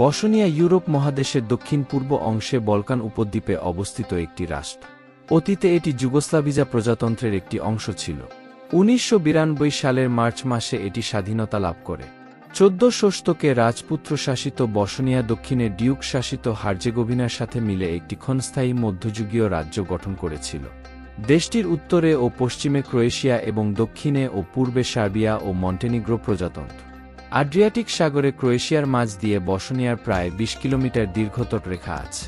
Bosnia Europe মহাদেশের দক্ষিণ-পূর্ব অংশে বলকান উপদ্বীপে অবস্থিত একটি রাষ্ট্র। অতীতে এটি যুগোস্লাভিয়া প্রজাতন্ত্রের একটি অংশ ছিল। ১৯৯২ সালের মার্চ মাসে এটি স্বাধীনতা লাভ করে। ১৪ শতকে রাজপুত্র শাসিত বসনিয়া দক্ষিণে ডিউক শাসিত হার্জেগোভিনার সাথে মিলে একটি ক্ষণস্থায়ী মধ্যযুগীয় রাজ্য গঠন করেছিল। দেশটির উত্তরে ও পশ্চিমে ক্রোয়েশিয়া এবং দক্ষিণে ও পূর্বে সার্বিয়া ও মন্টেনিগ্রো প্রজাতন্ত্র। আড্রিয়াটিক সাগরে ক্রোয়েশিয়ার মাঝ দিয়ে বসনিয়ার প্রায় ২০ কিলোমিটার দীর্ঘ তটরেখা আছে।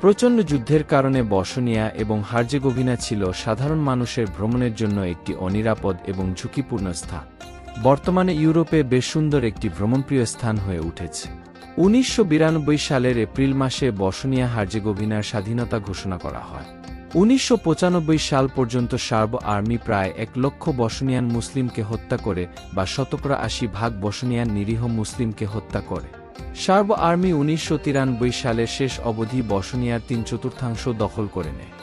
প্রচণ্ড যুদ্ধের কারণে বসনিয়া এবং হার্জেগোভিনা ছিল সাধারণ মানুষের ভ্রমণের জন্য একটি অনিরাপদ এবং ঝুঁকিপূর্ণ স্থান। বর্তমানে ইউরোপে বেশ সুন্দর একটি ভ্রমণপ্রিয় স্থান হয়ে উঠেছে। ১৯৯২ সালের এপ্রিল মাসে বসনিয়া হার্জেগোভিনার স্বাধীনতা ঘোষণা করা হয়। ১৯৯৫ সাল পর্যন্ত সার্ব আর্মি প্রায় ১ লক্ষ বসনিয়ান মুসলিমকে হত্যা করে বা ৮০% বসনিয়ান নিরীহ মুসলিমকে হত্যা করে। সার্ব আর্মি ১৯৯৩ সালের শেষ অবধি বসনিয়ার ৩/৪ দখল করে নেয়।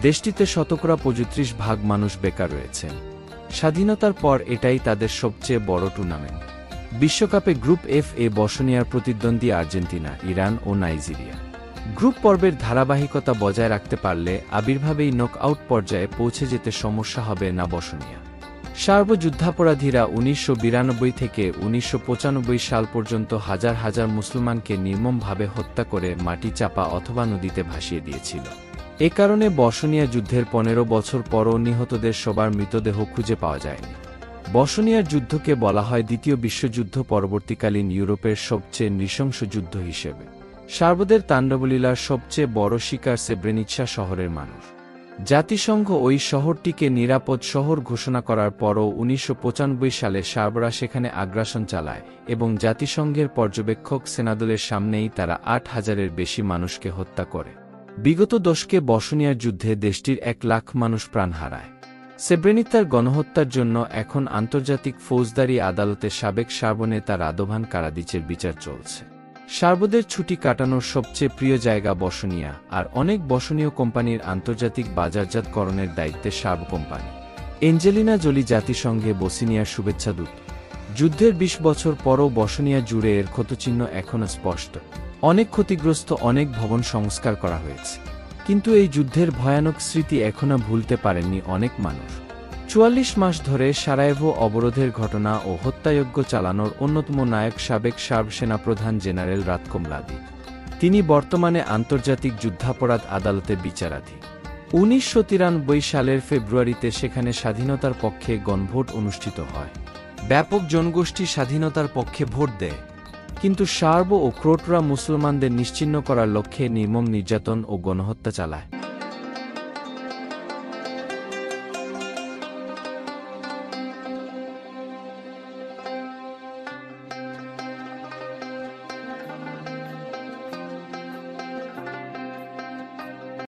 দেশটিতে ৩৫% মানুষ বেকার রয়েছেন। স্বাধীনতার পর এটাই তাদের সবচেয়ে বড় টুর্নামেন্ট। বিশ্বকাপে গ্রুপ এফ এ বসনিয়ার প্রতিদ্বন্দ্বী আর্জেন্টিনা, ইরান ও নাইজেরিয়া। গ্রুপ পর্বের ধারাবাহিকতা বজায় রাখতে পারলে আবির্ভাবেই নকআউট পর্যায়ে পৌঁছে যেতে সমস্যা হবে না বসনিয়া। সার্ব যুদ্ধাপরাধীরা ১৯৯২ থেকে ১৯৯৫ সাল পর্যন্ত হাজার হাজার মুসলমানকে নির্মমভাবে হত্যা করে মাটি চাপা অথবা নদীতে ভাসিয়ে দিয়েছিল। এ কারণে বসনিয়া যুদ্ধের ১৫ বছর পরও নিহতদের সবার মৃতদেহ খুঁজে পাওয়া যায়নি। বসনিয়ার যুদ্ধকে বলা হয় দ্বিতীয় বিশ্বযুদ্ধ পরবর্তীকালীন ইউরোপের সবচেয়ে নৃশংস যুদ্ধ হিসেবে। সার্বদের তাণ্ডবলীলার সবচেয়ে বড় শিকার সেব্রেনিৎসা শহরের মানুষ। জাতিসংঘ ওই শহরটিকে নিরাপদ শহর ঘোষণা করার পরও ১৯৯৫ সালে সার্বরা সেখানে আগ্রাসন চালায় এবং জাতিসংঘের পর্যবেক্ষক সেনাদলের সামনেই তারা ৮,০০০-এর বেশি মানুষকে হত্যা করে। বিগত দশকে বসনিয়ার যুদ্ধে দেশটির ১ লাখ মানুষ প্রাণ হারায়। সেব্রেনিৎসার গণহত্যার জন্য এখন আন্তর্জাতিক ফৌজদারি আদালতে সাবেক সার্বনেতা রাদোভান কারাদিচের বিচার চলছে। সার্বদের ছুটি কাটানোর সবচেয়ে প্রিয় জায়গা বসনিয়া, আর অনেক বসনীয় কোম্পানির আন্তর্জাতিক বাজারজাতকরণের দায়িত্বে সার্ব কোম্পানি। এঞ্জেলিনা জোলি জাতিসংঘে বসনিয়ার শুভেচ্ছাদূত। যুদ্ধের ২০ বছর পরও বসনিয়া জুড়ে এর ক্ষতচিহ্ন এখনও স্পষ্ট। অনেক ক্ষতিগ্রস্ত, অনেক ভবন সংস্কার করা হয়েছে, কিন্তু এই যুদ্ধের ভয়ানক স্মৃতি এখনও ভুলতে পারেননি অনেক মানুষ। ৪৪ মাস ধরে সারায়েভো অবরোধের ঘটনা ও হত্যাযজ্ঞ চালানোর অন্যতম নায়ক সাবেক সার্ব সেনাপ্রধান জেনারেল রাতকো মলাদিচ। তিনি বর্তমানে আন্তর্জাতিক যুদ্ধাপরাধ আদালতে বিচারাধীন। ১৯৯৩ সালের ফেব্রুয়ারিতে সেখানে স্বাধীনতার পক্ষে গণভোট অনুষ্ঠিত হয়। ব্যাপক জনগোষ্ঠী স্বাধীনতার পক্ষে ভোট দেয়, কিন্তু সার্ব ও ক্রোটরা মুসলমানদের নিশ্চিহ্ন করার লক্ষ্যে নির্মম নির্যাতন ও গণহত্যা চালায়।